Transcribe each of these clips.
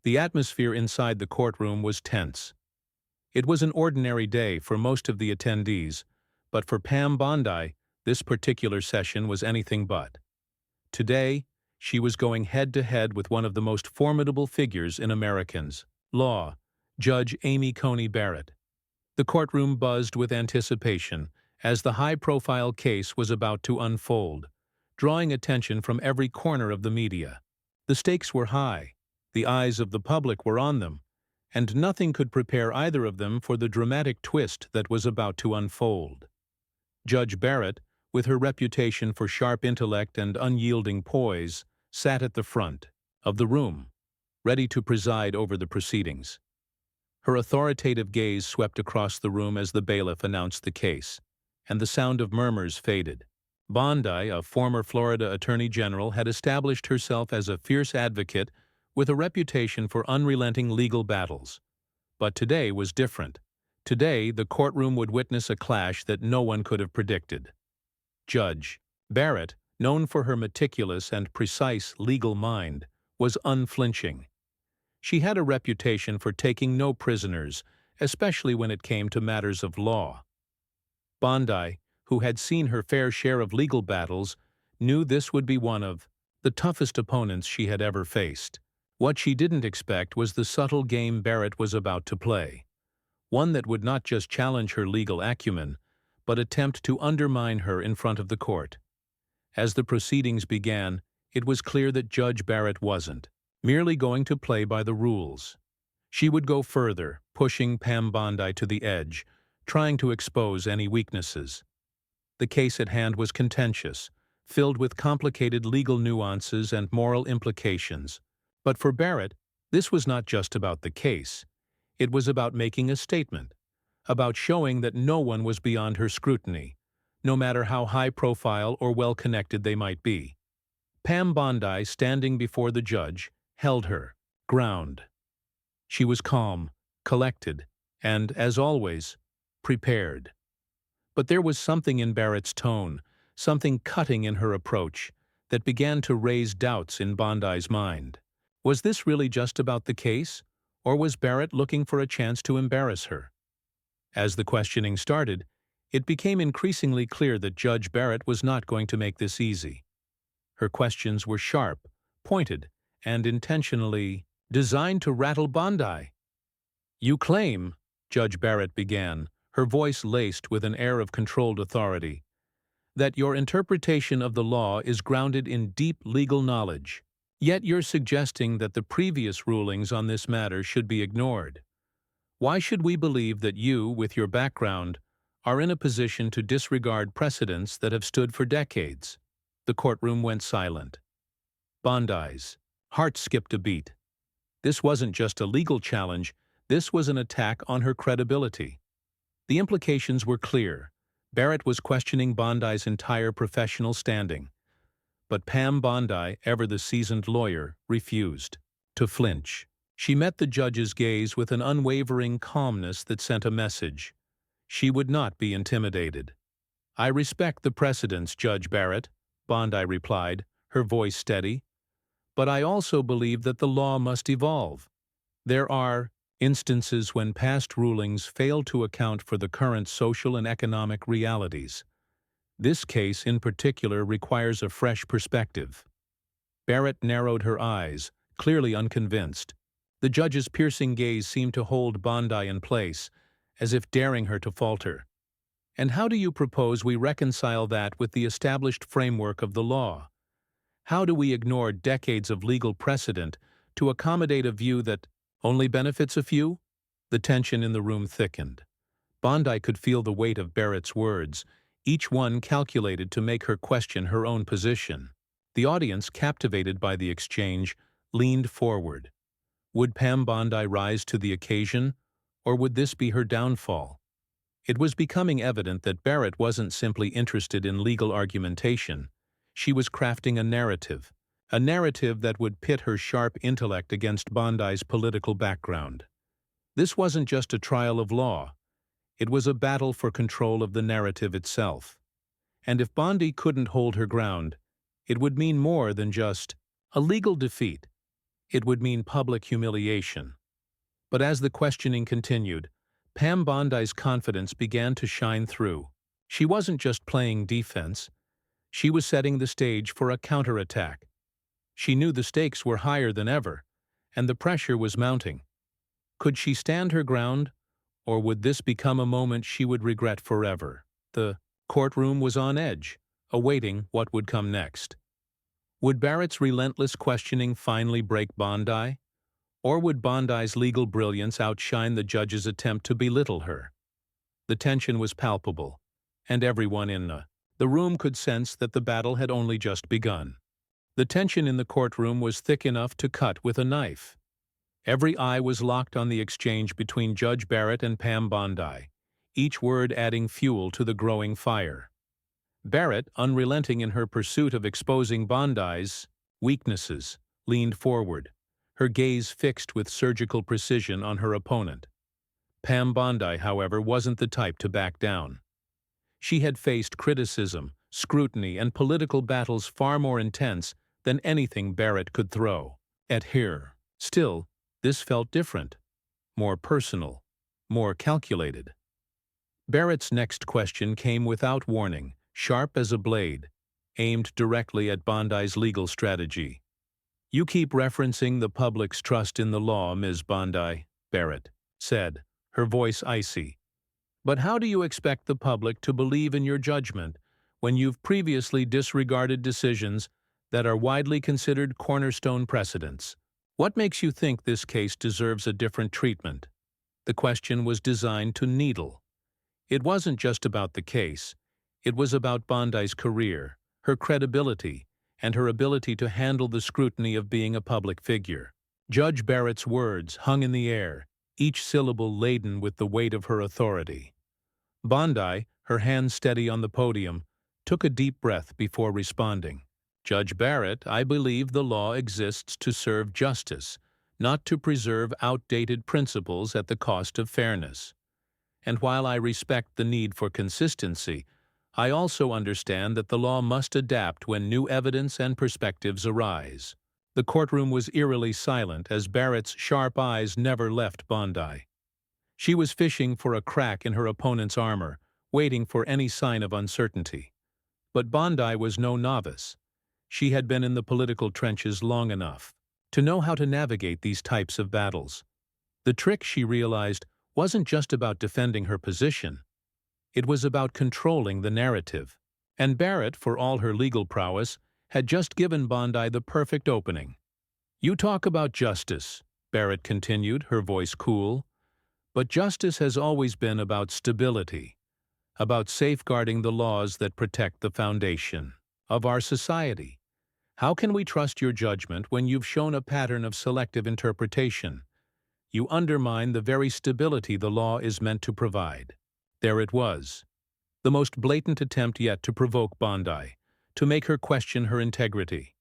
The atmosphere inside the courtroom was tense. It was an ordinary day for most of the attendees, but for Pam Bondi, this particular session was anything but. Today, she was going head-to-head with one of the most formidable figures in Americans law, Judge Amy Coney Barrett. The courtroom buzzed with anticipation as the high-profile case was about to unfold, drawing attention from every corner of the media. The stakes were high, the eyes of the public were on them, and nothing could prepare either of them for the dramatic twist that was about to unfold. Judge Barrett, with her reputation for sharp intellect and unyielding poise, sat at the front of the room, ready to preside over the proceedings. Her authoritative gaze swept across the room as the bailiff announced the case, and the sound of murmurs faded. Bondi, a former Florida Attorney General, had established herself as a fierce advocate with a reputation for unrelenting legal battles. But today was different. Today, the courtroom would witness a clash that no one could have predicted. Judge Barrett, known for her meticulous and precise legal mind, was unflinching. She had a reputation for taking no prisoners, especially when it came to matters of law. Bondi, who had seen her fair share of legal battles, knew this would be one of the toughest opponents she had ever faced. What she didn't expect was the subtle game Barrett was about to play, one that would not just challenge her legal acumen, but attempt to undermine her in front of the court. As the proceedings began, it was clear that Judge Barrett wasn't merely going to play by the rules. She would go further, pushing Pam Bondi to the edge, trying to expose any weaknesses. The case at hand was contentious, filled with complicated legal nuances and moral implications. But for Barrett, this was not just about the case. It was about making a statement, about showing that no one was beyond her scrutiny, no matter how high-profile or well-connected they might be. Pam Bondi, standing before the judge, held her ground. She was calm, collected, and, as always, prepared. But there was something in Barrett's tone, something cutting in her approach, that began to raise doubts in Bondi's mind. Was this really just about the case, or was Barrett looking for a chance to embarrass her? As the questioning started, it became increasingly clear that Judge Barrett was not going to make this easy. Her questions were sharp, pointed, and intentionally designed to rattle Bondi. "You claim," Judge Barrett began, her voice laced with an air of controlled authority, "that your interpretation of the law is grounded in deep legal knowledge. Yet you're suggesting that the previous rulings on this matter should be ignored. Why should we believe that you, with your background, are in a position to disregard precedents that have stood for decades?" The courtroom went silent. Bondi's heart skipped a beat. This wasn't just a legal challenge, this was an attack on her credibility. The implications were clear. Barrett was questioning Bondi's entire professional standing. But Pam Bondi, ever the seasoned lawyer, refused to flinch. She met the judge's gaze with an unwavering calmness that sent a message. She would not be intimidated. "I respect the precedents, Judge Barrett," Bondi replied, her voice steady. "But I also believe that the law must evolve. There are instances when past rulings fail to account for the current social and economic realities. This case in particular requires a fresh perspective." Barrett narrowed her eyes, clearly unconvinced. The judge's piercing gaze seemed to hold Bondi in place, as if daring her to falter. "And how do you propose we reconcile that with the established framework of the law? How do we ignore decades of legal precedent to accommodate a view that only benefits a few?" The tension in the room thickened. Bondi could feel the weight of Barrett's words, each one calculated to make her question her own position. The audience, captivated by the exchange, leaned forward. Would Pam Bondi rise to the occasion, or would this be her downfall? It was becoming evident that Barrett wasn't simply interested in legal argumentation. She was crafting a narrative that would pit her sharp intellect against Bondi's political background. This wasn't just a trial of law. It was a battle for control of the narrative itself. And if Bondi couldn't hold her ground, it would mean more than just a legal defeat. It would mean public humiliation. But as the questioning continued, Pam Bondi's confidence began to shine through. She wasn't just playing defense, she was setting the stage for a counterattack. She knew the stakes were higher than ever, and the pressure was mounting. Could she stand her ground, or would this become a moment she would regret forever? The courtroom was on edge, awaiting what would come next. Would Barrett's relentless questioning finally break Bondi? Or would Bondi's legal brilliance outshine the judge's attempt to belittle her? The tension was palpable, and everyone in the room could sense that the battle had only just begun. The tension in the courtroom was thick enough to cut with a knife. Every eye was locked on the exchange between Judge Barrett and Pam Bondi, each word adding fuel to the growing fire. Barrett, unrelenting in her pursuit of exposing Bondi's weaknesses, leaned forward, her gaze fixed with surgical precision on her opponent. Pam Bondi, however, wasn't the type to back down. She had faced criticism, scrutiny, and political battles far more intense than anything Barrett could throw at her. Still, this felt different, more personal, more calculated. Barrett's next question came without warning, sharp as a blade, aimed directly at Bondi's legal strategy. "You keep referencing the public's trust in the law, Ms. Bondi," Barrett said, her voice icy. "But how do you expect the public to believe in your judgment when you've previously disregarded decisions that are widely considered cornerstone precedents? What makes you think this case deserves a different treatment?" The question was designed to needle. It wasn't just about the case. It was about Bondi's career, her credibility, and her ability to handle the scrutiny of being a public figure. Judge Barrett's words hung in the air, each syllable laden with the weight of her authority. Bondi, her hands steady on the podium, took a deep breath before responding. "Judge Barrett, I believe the law exists to serve justice, not to preserve outdated principles at the cost of fairness. And while I respect the need for consistency, I also understand that the law must adapt when new evidence and perspectives arise." The courtroom was eerily silent as Barrett's sharp eyes never left Bondi. She was fishing for a crack in her opponent's armor, waiting for any sign of uncertainty. But Bondi was no novice. She had been in the political trenches long enough to know how to navigate these types of battles. The trick, she realized, wasn't just about defending her position. It was about controlling the narrative. And Barrett, for all her legal prowess, had just given Bondi the perfect opening. "You talk about justice," Barrett continued, her voice cool. "But justice has always been about stability, about safeguarding the laws that protect the foundation of our society. How can we trust your judgment when you've shown a pattern of selective interpretation? You undermine the very stability the law is meant to provide." There it was, the most blatant attempt yet to provoke Bondi, to make her question her integrity.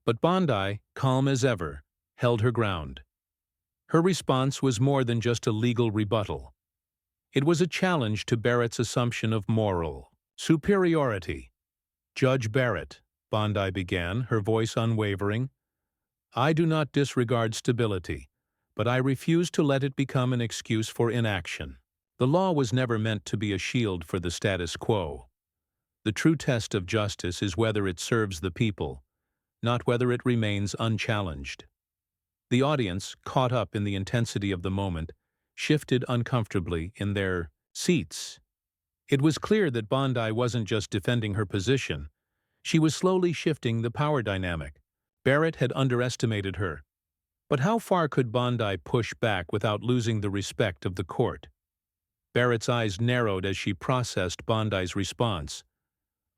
But Bondi, calm as ever, held her ground. Her response was more than just a legal rebuttal. It was a challenge to Barrett's assumption of moral superiority. "Judge Barrett," Bondi began, her voice unwavering, "I do not disregard stability, but I refuse to let it become an excuse for inaction. The law was never meant to be a shield for the status quo. The true test of justice is whether it serves the people, not whether it remains unchallenged." The audience, caught up in the intensity of the moment, shifted uncomfortably in their seats. It was clear that Bondi wasn't just defending her position. She was slowly shifting the power dynamic. Barrett had underestimated her. But how far could Bondi push back without losing the respect of the court? Barrett's eyes narrowed as she processed Bondi's response.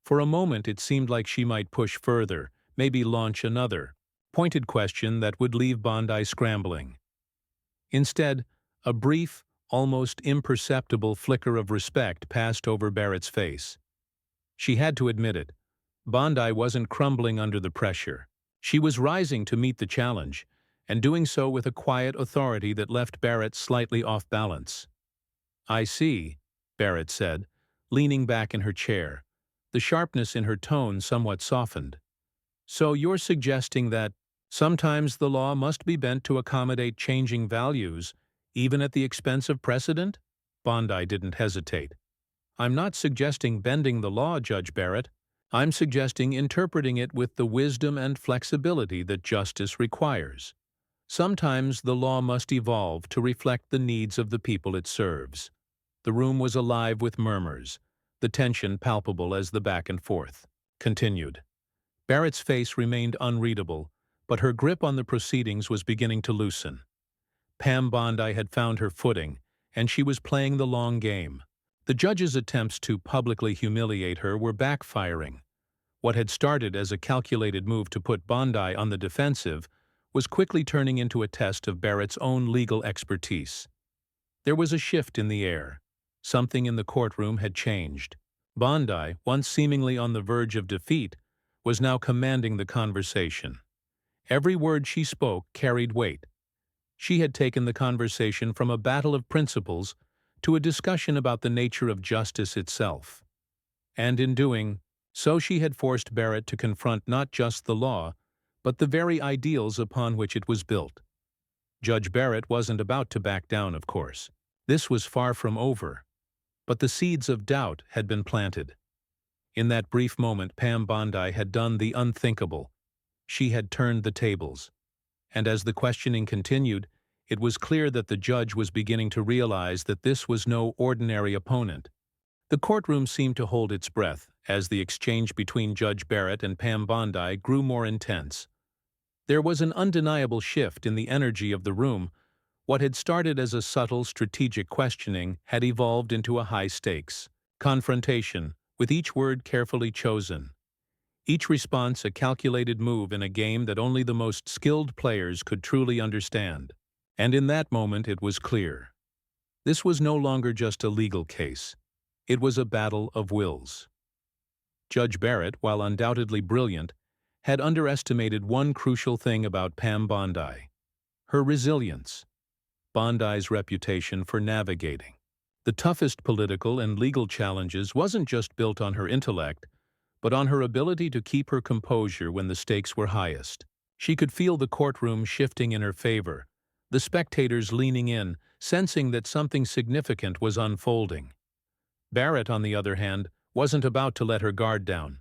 For a moment it seemed like she might push further, maybe launch another pointed question that would leave Bondi scrambling. Instead, a brief, almost imperceptible flicker of respect passed over Barrett's face. She had to admit it. Bondi wasn't crumbling under the pressure. She was rising to meet the challenge, and doing so with a quiet authority that left Barrett slightly off balance. "I see," Barrett said, leaning back in her chair, the sharpness in her tone somewhat softened. "So you're suggesting that Sometimes the law must be bent to accommodate changing values, even at the expense of precedent? Bondi didn't hesitate. I'm not suggesting bending the law, Judge Barrett. I'm suggesting interpreting it with the wisdom and flexibility that justice requires. Sometimes the law must evolve to reflect the needs of the people it serves. The room was alive with murmurs, the tension palpable as the back and forth continued. Barrett's face remained unreadable, but her grip on the proceedings was beginning to loosen. Pam Bondi had found her footing, and she was playing the long game. The judge's attempts to publicly humiliate her were backfiring. What had started as a calculated move to put Bondi on the defensive was quickly turning into a test of Barrett's own legal expertise. There was a shift in the air. Something in the courtroom had changed. Bondi, once seemingly on the verge of defeat, was now commanding the conversation. Every word she spoke carried weight. She had taken the conversation from a battle of principles to a discussion about the nature of justice itself. And in doing so, she had forced Barrett to confront not just the law, but the very ideals upon which it was built. Judge Barrett wasn't about to back down, of course. This was far from over. But the seeds of doubt had been planted. In that brief moment, Pam Bondi had done the unthinkable. She had turned the tables. And as the questioning continued, it was clear that the judge was beginning to realize that this was no ordinary opponent. The courtroom seemed to hold its breath as the exchange between Judge Barrett and Pam Bondi grew more intense. There was an undeniable shift in the energy of the room. What had started as a subtle, strategic questioning had evolved into a high-stakes confrontation, with each word carefully chosen. Each response a calculated move in a game that only the most skilled players could truly understand. And in that moment it was clear. This was no longer just a legal case. It was a battle of wills. Judge Barrett, while undoubtedly brilliant, had underestimated one crucial thing about Pam Bondi: her resilience. Bondi's reputation for navigating the toughest political and legal challenges wasn't just built on her intellect, but on her ability to keep her composure when the stakes were highest. She could feel the courtroom shifting in her favor, the spectators leaning in, sensing that something significant was unfolding. Barrett, on the other hand, wasn't about to let her guard down.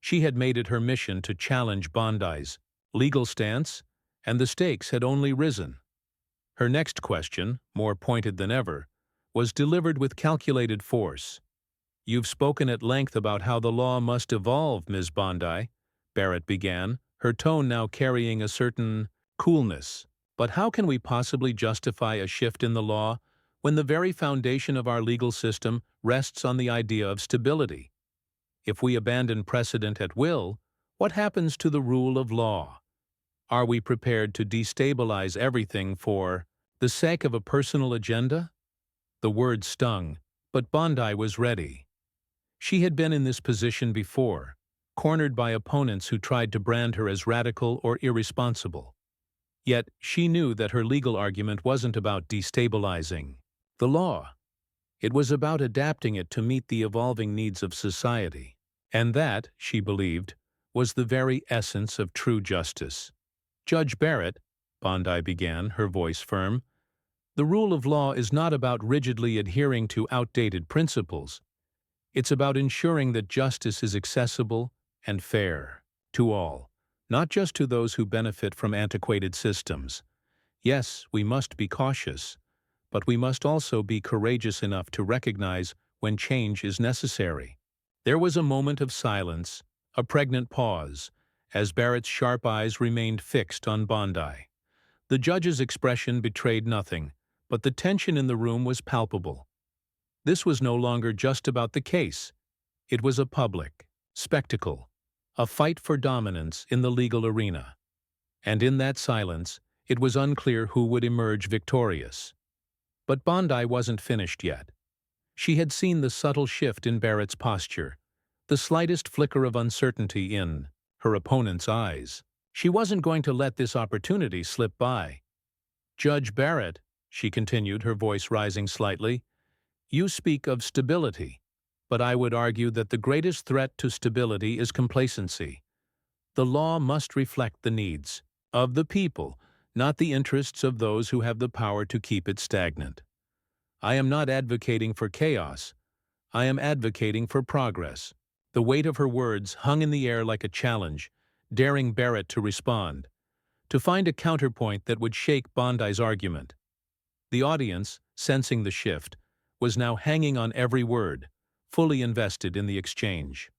She had made it her mission to challenge Bondi's legal stance, and the stakes had only risen. Her next question, more pointed than ever, was delivered with calculated force. "You've spoken at length about how the law must evolve, Ms. Bondi," Barrett began, her tone now carrying a certain coolness. "But how can we possibly justify a shift in the law when the very foundation of our legal system rests on the idea of stability? If we abandon precedent at will, what happens to the rule of law? Are we prepared to destabilize everything for the sake of a personal agenda?" The word stung, but Bondi was ready. She had been in this position before, cornered by opponents who tried to brand her as radical or irresponsible. Yet she knew that her legal argument wasn't about destabilizing the law. It was about adapting it to meet the evolving needs of society. And that, she believed, was the very essence of true justice. "Judge Barrett," Bondi began, her voice firm, "the rule of law is not about rigidly adhering to outdated principles. It's about ensuring that justice is accessible and fair to all, not just to those who benefit from antiquated systems. Yes, we must be cautious, but we must also be courageous enough to recognize when change is necessary." There was a moment of silence, a pregnant pause, as Barrett's sharp eyes remained fixed on Bondi. The judge's expression betrayed nothing, but the tension in the room was palpable. This was no longer just about the case. It was a public spectacle, a fight for dominance in the legal arena. And in that silence, it was unclear who would emerge victorious. But Bondi wasn't finished yet. She had seen the subtle shift in Barrett's posture, the slightest flicker of uncertainty in her opponent's eyes. She wasn't going to let this opportunity slip by. "Judge Barrett," she continued, her voice rising slightly, "you speak of stability, but I would argue that the greatest threat to stability is complacency. The law must reflect the needs, Of the people, not the interests of those who have the power to keep it stagnant. I am not advocating for chaos. I am advocating for progress. The weight of her words hung in the air like a challenge, daring Barrett to respond, to find a counterpoint that would shake Bondi's argument. The audience, sensing the shift, was now hanging on every word, fully invested in the exchange.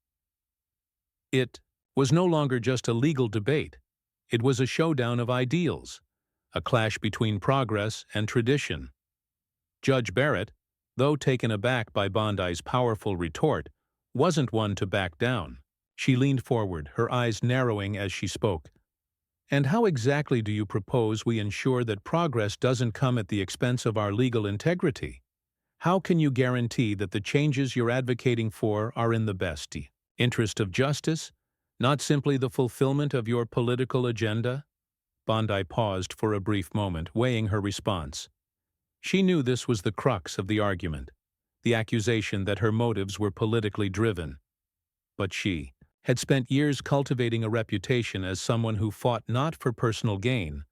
It was no longer just a legal debate. It was a showdown of ideals, a clash between progress and tradition. Judge Barrett, though taken aback by Bondi's powerful retort, wasn't one to back down. She leaned forward, her eyes narrowing as she spoke. "And how exactly do you propose we ensure that progress doesn't come at the expense of our legal integrity? How can you guarantee that the changes you're advocating for are in the best interest of justice, not simply the fulfillment of your political agenda?" Bondi paused for a brief moment, weighing her response. She knew this was the crux of the argument, the accusation that her motives were politically driven. But she had spent years cultivating a reputation as someone who fought not for personal gain,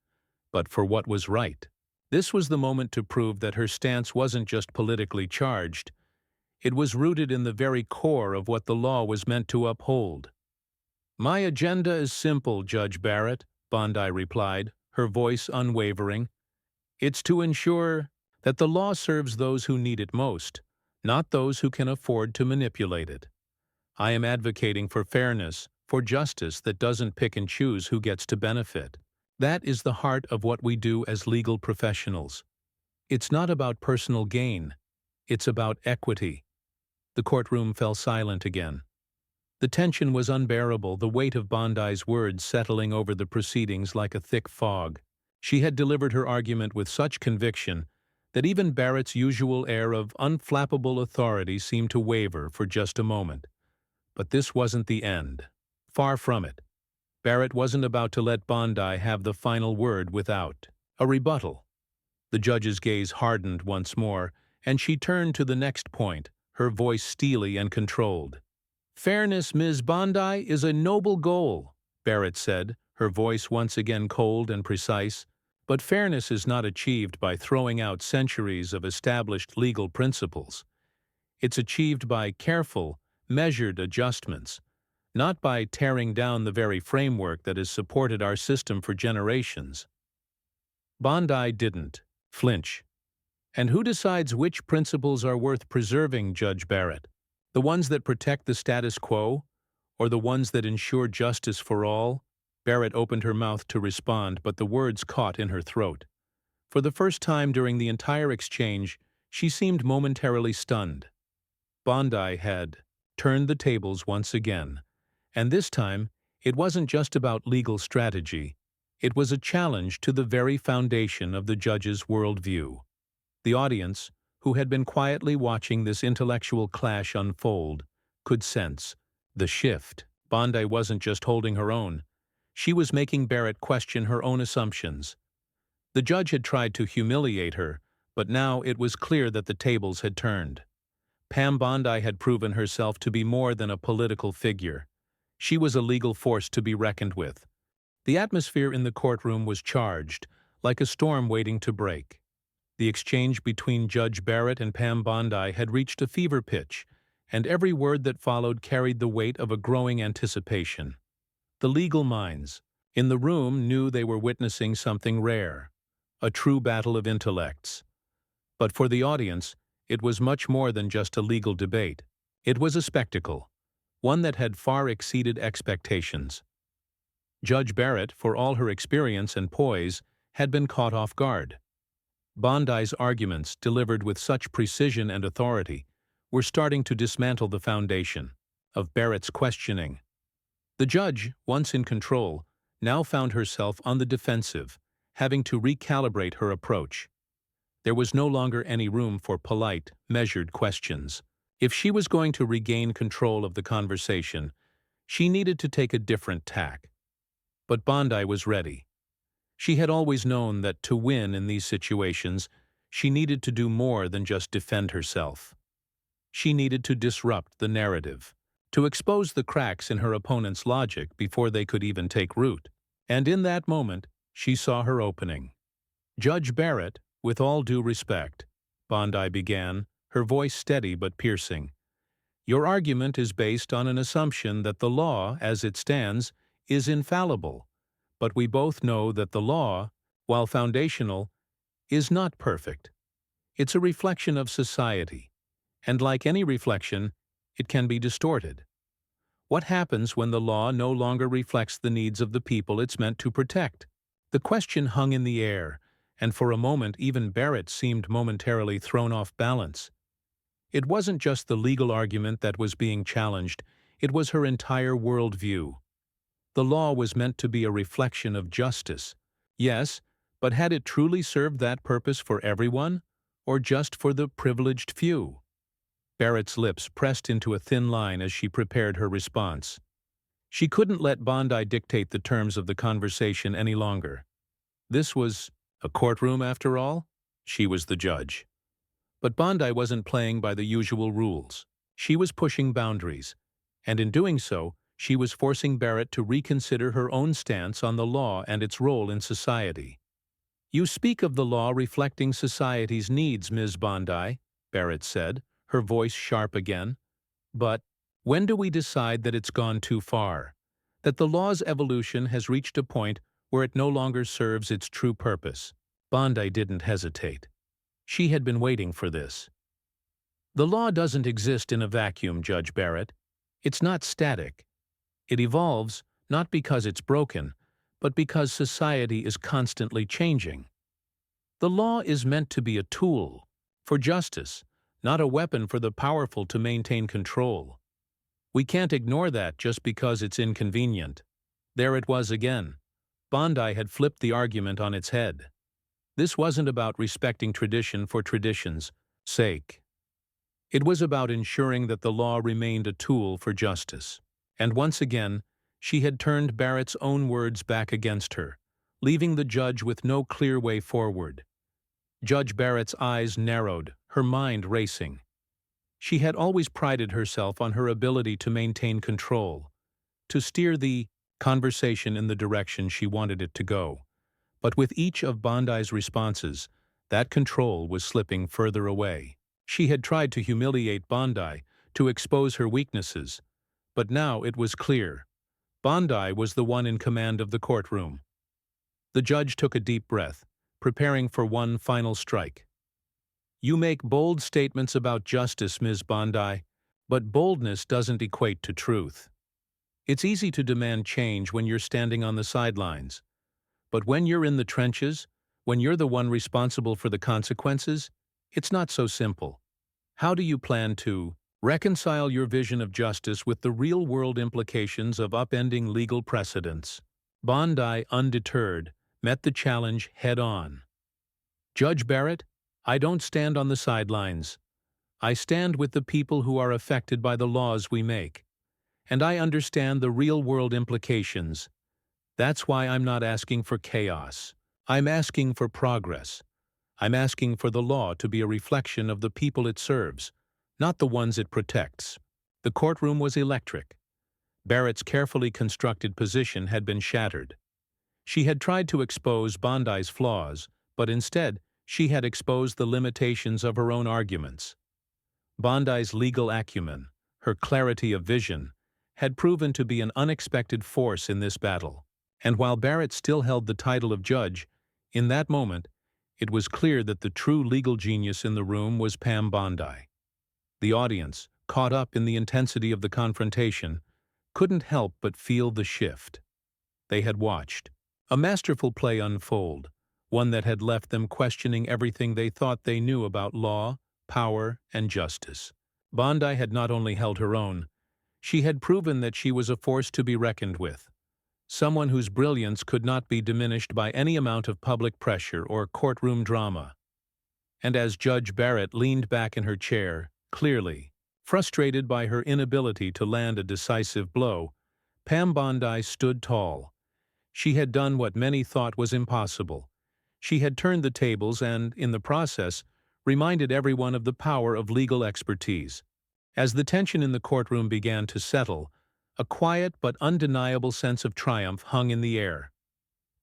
but for what was right. This was the moment to prove that her stance wasn't just politically charged. It was rooted in the very core of what the law was meant to uphold. "My agenda is simple, Judge Barrett," Bondi replied, her voice unwavering. "It's to ensure that the law serves those who need it most, not those who can afford to manipulate it. I am advocating for fairness, for justice that doesn't pick and choose who gets to benefit. That is the heart of what we do as legal professionals. It's not about personal gain. It's about equity." The courtroom fell silent again. The tension was unbearable, the weight of Bondi's words settling over the proceedings like a thick fog. She had delivered her argument with such conviction that even Barrett's usual air of unflappable authority seemed to waver for just a moment. But this wasn't the end. Far from it. Barrett wasn't about to let Bondi have the final word without a rebuttal. The judge's gaze hardened once more, and she turned to the next point, her voice steely and controlled. "Fairness, Ms. Bondi, is a noble goal," Barrett said, her voice once again cold and precise. "But fairness is not achieved by throwing out centuries of established legal principles. It's achieved by careful, measured adjustments, not by tearing down the very framework that has supported our system for generations." Bondi didn't flinch. "And who decides which principles are worth preserving, Judge Barrett? The ones that protect the status quo, or the ones that ensure justice for all?" Barrett opened her mouth to respond, but the words caught in her throat. For the first time during the entire exchange, she seemed momentarily stunned. Bondi had turned the tables once again, and this time it wasn't just about legal strategy. It was a challenge to the very foundation of the judge's worldview. The audience, who had been quietly watching this intellectual clash unfold, could sense the shift. Bondi wasn't just holding her own. She was making Barrett question her own assumptions. The judge had tried to humiliate her, but now it was clear that the tables had turned. Pam Bondi had proven herself to be more than a political figure. She was a legal force to be reckoned with. The atmosphere in the courtroom was charged, like a storm waiting to break. The exchange between Judge Barrett and Pam Bondi had reached a fever pitch, and every word that followed carried the weight of a growing anticipation. The legal minds in the room knew they were witnessing something rare, a true battle of intellects. But for the audience, it was much more than just a legal debate. It was a spectacle, one that had far exceeded expectations. Judge Barrett, for all her experience and poise, had been caught off guard. Bondi's arguments, delivered with such precision and authority, were starting to dismantle the foundation of Barrett's questioning. The judge, once in control, now found herself on the defensive, having to recalibrate her approach. There was no longer any room for polite, measured questions. If she was going to regain control of the conversation, she needed to take a different tack. But Bondi was ready. She had always known that to win in these situations, she needed to do more than just defend herself. She needed to disrupt the narrative, to expose the cracks in her opponent's logic before they could even take root. And in that moment, she saw her opening. "Judge Barrett, with all due respect," Bondi began, her voice steady but piercing, "your argument is based on an assumption that the law, as it stands, is infallible. But we both know that the law, while foundational, is not perfect. It's a reflection of society, and like any reflection, it can be distorted. What happens when the law no longer reflects the needs of the people it's meant to protect?" The question hung in the air, and for a moment even Barrett seemed momentarily thrown off balance. It wasn't just the legal argument that was being challenged, it was her entire worldview. The law was meant to be a reflection of justice. Yes, but had it truly served that purpose for everyone, or just for the privileged few? Barrett's lips pressed into a thin line as she prepared her response. She couldn't let Bondi dictate the terms of the conversation any longer. This was a courtroom, after all. She was the judge. But Bondi wasn't playing by the usual rules. She was pushing boundaries, and in doing so, she was forcing Barrett to reconsider her own stance on the law and its role in society. "You speak of the law reflecting society's needs, Ms. Bondi," Barrett said, her voice sharp again. "But when do we decide that it's gone too far? That the law's evolution has reached a point where it no longer serves its true purpose?" Bondi didn't hesitate. She had been waiting for this. "The law doesn't exist in a vacuum, Judge Barrett. It's not static. It evolves, not because it's broken, but because society is constantly changing. The law is meant to be a tool for justice, not a weapon for the powerful to maintain control. We can't ignore that just because it's inconvenient." There it was again. Bondi had flipped the argument on its head. This wasn't about respecting tradition for tradition's sake. It was about ensuring that the law remained a tool for justice. And once again, she had turned Barrett's own words back against her, leaving the judge with no clear way forward. Judge Barrett's eyes narrowed, her mind racing. She had always prided herself on her ability to maintain control, to steer the conversation in the direction she wanted it to go. But with each of Bondi's responses, that control was slipping further away. She had tried to humiliate Bondi, to expose her weaknesses, but now it was clear. Bondi was the one in command of the courtroom. The judge took a deep breath, preparing for one final strike. "You make bold statements about justice, Ms. Bondi, but boldness doesn't equate to truth. It's easy to demand change when you're standing on the sidelines. But when you're in the trenches, when you're the one responsible for the consequences, it's not so simple. How do you plan to reconcile your vision of justice with the real-world implications of upending legal precedents?" Bondi, undeterred, met the challenge head-on. "Judge Barrett, I don't stand on the sidelines. I stand with the people who are affected by the laws we make. And I understand the real-world implications. That's why I'm not asking for chaos. I'm asking for progress. I'm asking for the law to be a reflection of the people it serves, not the ones it protects." The courtroom was electric. Barrett's carefully constructed position had been shattered. She had tried to expose Bondi's flaws, but instead, she had exposed the limitations of her own arguments. Bondi's legal acumen, her clarity of vision, had proven to be an unexpected force in this battle. And while Barrett still held the title of judge, in that moment, it was clear that the true legal genius in the room was Pam Bondi. The audience, caught up in the intensity of the confrontation, couldn't help but feel the shift. They had watched a masterful play unfold, one that had left them questioning everything they thought they knew about law, power, and justice. Bondi had not only held her own, she had proven that she was a force to be reckoned with. Someone whose brilliance could not be diminished by any amount of public pressure or courtroom drama. And as Judge Barrett leaned back in her chair, clearly, frustrated by her inability to land a decisive blow, Pam Bondi stood tall. She had done what many thought was impossible. She had turned the tables and, in the process, reminded everyone of the power of legal expertise. As the tension in the courtroom began to settle, a quiet but undeniable sense of triumph hung in the air.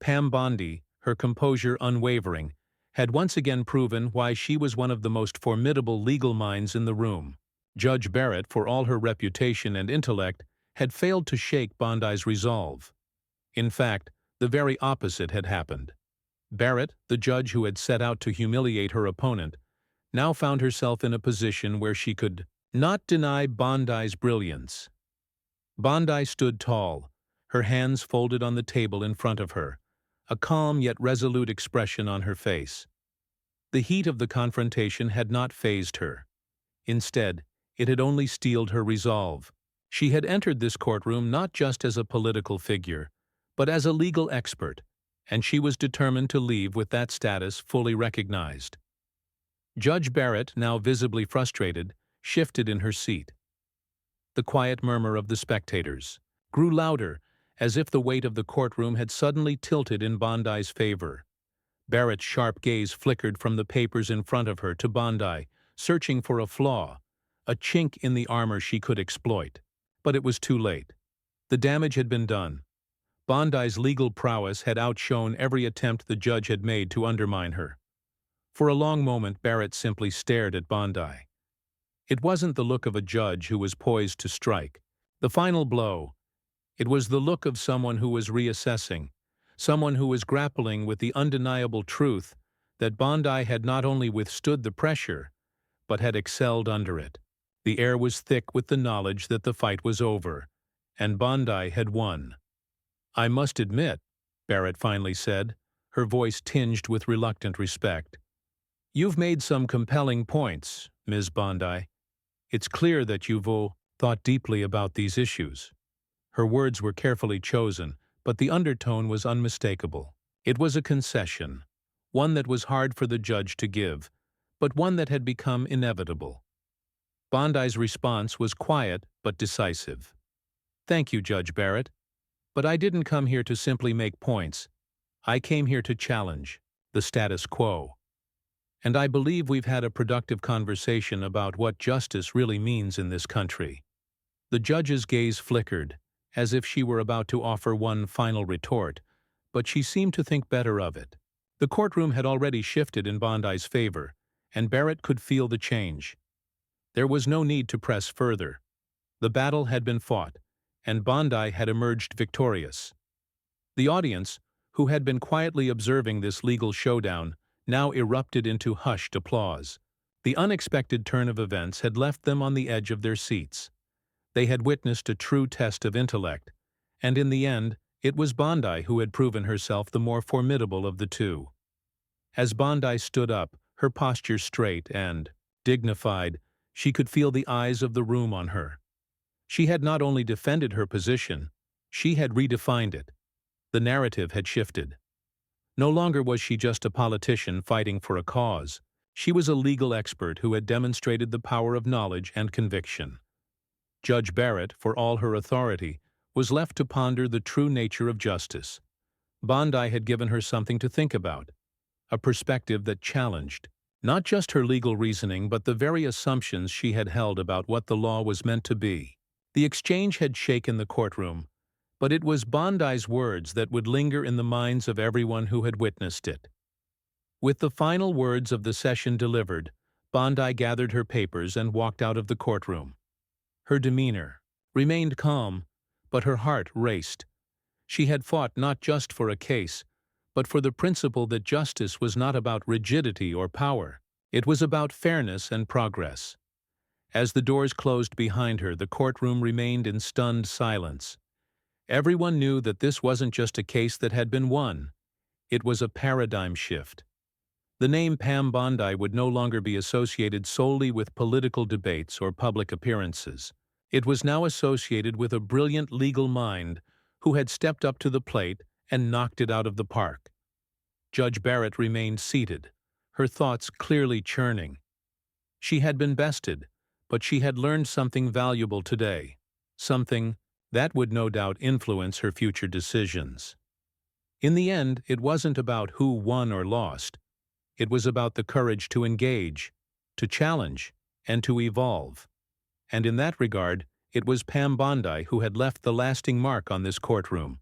Pam Bondi, her composure unwavering, had once again proven why she was one of the most formidable legal minds in the room. Judge Barrett, for all her reputation and intellect, had failed to shake Bondi's resolve. In fact, the very opposite had happened. Barrett, the judge who had set out to humiliate her opponent, now found herself in a position where she could not deny Bondi's brilliance. Bondi stood tall, her hands folded on the table in front of her, a calm yet resolute expression on her face. The heat of the confrontation had not fazed her. Instead, it had only steeled her resolve. She had entered this courtroom not just as a political figure, but as a legal expert, and she was determined to leave with that status fully recognized. Judge Barrett, now visibly frustrated, shifted in her seat. The quiet murmur of the spectators grew louder, as if the weight of the courtroom had suddenly tilted in Bondi's favor. Barrett's sharp gaze flickered from the papers in front of her to Bondi, searching for a flaw, a chink in the armor she could exploit. But it was too late. The damage had been done. Bondi's legal prowess had outshone every attempt the judge had made to undermine her. For a long moment, Barrett simply stared at Bondi. It wasn't the look of a judge who was poised to strike the final blow. It was the look of someone who was reassessing, someone who was grappling with the undeniable truth that Bondi had not only withstood the pressure, but had excelled under it. The air was thick with the knowledge that the fight was over, and Bondi had won. "I must admit," Barrett finally said, her voice tinged with reluctant respect, "you've made some compelling points, Ms. Bondi. It's clear that you've thought deeply about these issues." Her words were carefully chosen, but the undertone was unmistakable. It was a concession, one that was hard for the judge to give, but one that had become inevitable. Bondi's response was quiet but decisive. "Thank you, Judge Barrett, but I didn't come here to simply make points. I came here to challenge the status quo. And I believe we've had a productive conversation about what justice really means in this country." The judge's gaze flickered, as if she were about to offer one final retort, but she seemed to think better of it. The courtroom had already shifted in Bondi's favor, and Barrett could feel the change. There was no need to press further. The battle had been fought, and Bondi had emerged victorious. The audience, who had been quietly observing this legal showdown, now erupted into hushed applause. The unexpected turn of events had left them on the edge of their seats. They had witnessed a true test of intellect, and in the end, it was Bondi who had proven herself the more formidable of the two. As Bondi stood up, her posture straight and dignified, she could feel the eyes of the room on her. She had not only defended her position, she had redefined it. The narrative had shifted. No longer was she just a politician fighting for a cause. She was a legal expert who had demonstrated the power of knowledge and conviction. Judge Barrett, for all her authority, was left to ponder the true nature of justice. Bondi had given her something to think about, a perspective that challenged not just her legal reasoning but the very assumptions she had held about what the law was meant to be. The exchange had shaken the courtroom, but it was Bondi's words that would linger in the minds of everyone who had witnessed it. With the final words of the session delivered, Bondi gathered her papers and walked out of the courtroom. Her demeanor remained calm, but her heart raced. She had fought not just for a case, but for the principle that justice was not about rigidity or power. It was about fairness and progress. As the doors closed behind her, the courtroom remained in stunned silence. Everyone knew that this wasn't just a case that had been won. It was a paradigm shift. The name Pam Bondi would no longer be associated solely with political debates or public appearances. It was now associated with a brilliant legal mind who had stepped up to the plate and knocked it out of the park. Judge Barrett remained seated, her thoughts clearly churning. She had been bested, but she had learned something valuable today, something that would no doubt influence her future decisions. In the end, it wasn't about who won or lost. It was about the courage to engage, to challenge, and to evolve. And in that regard, it was Pam Bondi who had left the lasting mark on this courtroom.